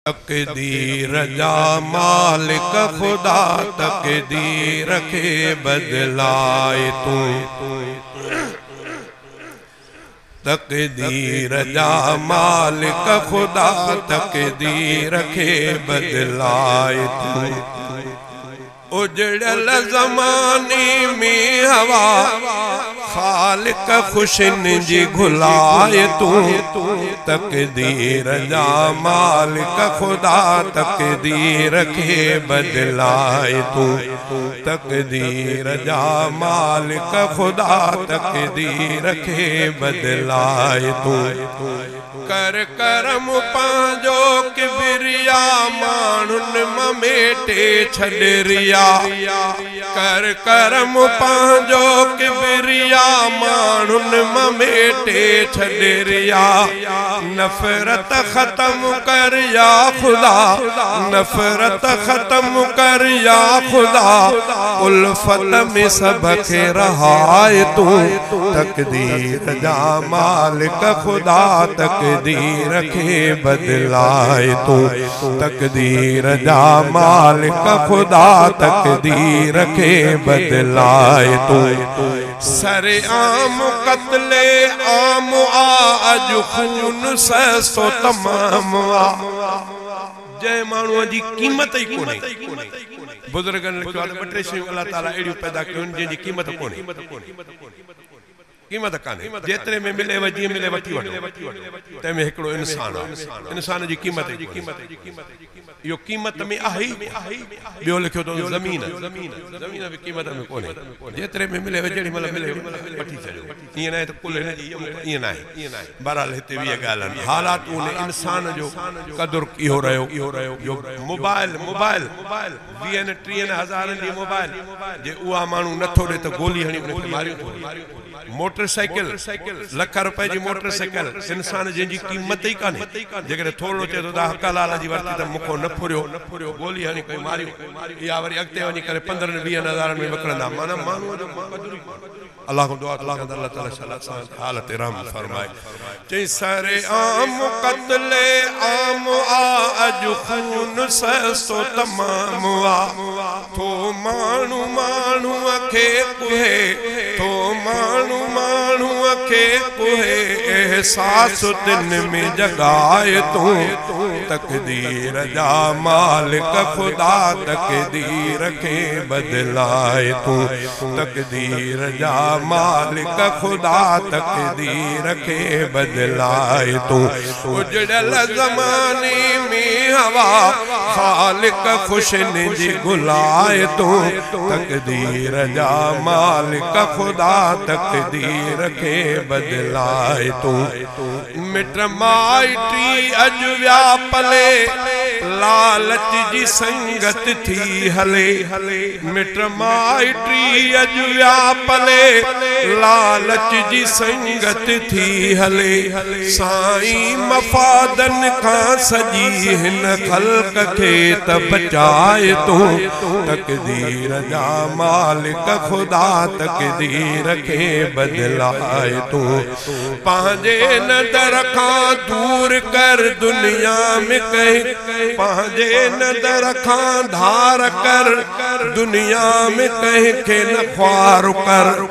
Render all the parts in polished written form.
तकदीर जा मालिक खुदा तकदीर के बदलाए तू। तकदीर जा मालिक खुदा तकदीर के बदलाए तू। उजड़ल ज़माने में हवा खालिक खुशन जी घुलाए तू। तकदीर जा मालिक खुदा तकदीर के बदलाए तू। तकदीर जा मालिक खुदा तकदीर के बदलाए तू। कर करम पांजो किबरिया मानुन ममेटे छडरिया। कर करम पांजो किबरिया मानुन ममेटे छडरिया। नफरत खत्म कर या खुदा नफरत खत्म कर या खुदा। उल्फत में सबके रहाए तू। तकदीर जा मालिक खुदा तकदीर के बदलाए तू। तकदीर जा मालिक खुदा तकदीर के बदलाए तू। सरे आम कत्ले आम आज खून सो तमाम जय मानू जी कीमत ही कोने। बुजुर्गन लिखो बटे शयूं अल्लाह ताला एड़ियूं पैदा कयूं जिन जी कीमत कोने। कीमत काने जेतरे में मिले वजी मिले वठी वठो ते में एकड़ो इंसान जी कीमत यो कीमत में आहे। बियो लिखो तो ज़मीन भी कीमत में कोने। जेतरे में मिले जेड़ी मतलब मिले वठी चलो ये ना तो कुल ये ना है। बहरहाल हिते भी गालन हालात ने इंसान जो कदर इहो रयो यो मोबाइल 20-30 जी मोबाइल जे उहा मानू नथो दे तो गोली हणी उनके मारियो। मोटरसाइकिल लख रुपए जी मोटरसाइकिल इंसान जी कीमत ही काने। जेकर थोड़ो चे तो हका लाल जी वरती तो मुखो न फुरियो गोली हणी कोई मारियो या वरी अगते वनी करे 15-20 हज़ार में विकणंदा। माना मानू जो अल्लाह को दुआ अल्लाह ताला हालत रहम फरमाए। चई सरे आम कत्ले आम आज खून सो तमाम थो मानू मानू के कुहे थो मानू मानू के कुहे एहसास दिन में जगाए तू। तकदीर जा मालिक खुदा तकदीर के बदलाए तू। तकदीर जा मालिक खुदा तकदीर के बदलाए तू। उजड़ल ज़माने में हवा खालिक खुशन जी घुलाए तू। तकदीर जा मालिक खुदा तकदीर के बदलाए तू। मिट माइटी अज व्यापले लालच जी संगत थी हले। मिट माइटी अज व्यापले लालच जी संगत थी हले। साईं मफादन का सजी हिन खल्क के त बचाए तू। तकदीर जा मालिक खुदा तकदीर के बदलाए तू। पांजे नदर का दूर कर दुनिया में कहीं पांजे नदर का धार कर दुनिया में कहीं के न ख्वार कर।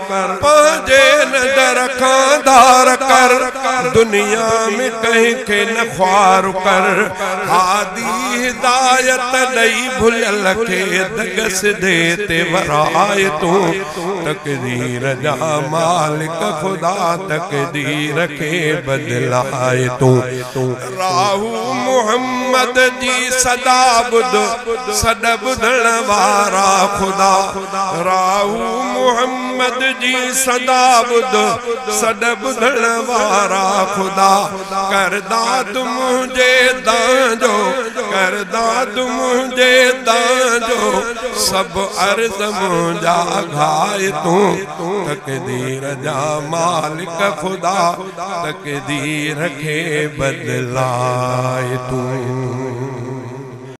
पांजे नदर का धार कर दुनिया में कहीं के न ख्वार कर। हादी हिदायत दई भुलल के दगस देते वराए तू। तकदीर जा मालिक खुदा तकदीर के बदलाए तू। राहू मोहम्मद जी सदा बुधण वारा खुदा। राहू मोहम्मद जी सदा बुधण वारा खुदा। करदा तुम मुझे दांजो करदा तुम मुझे दांजो सब अर्ज़ मुंजा घाए तू। तकदीर जा मालिक खुदा तकदीर के बदलाए तू।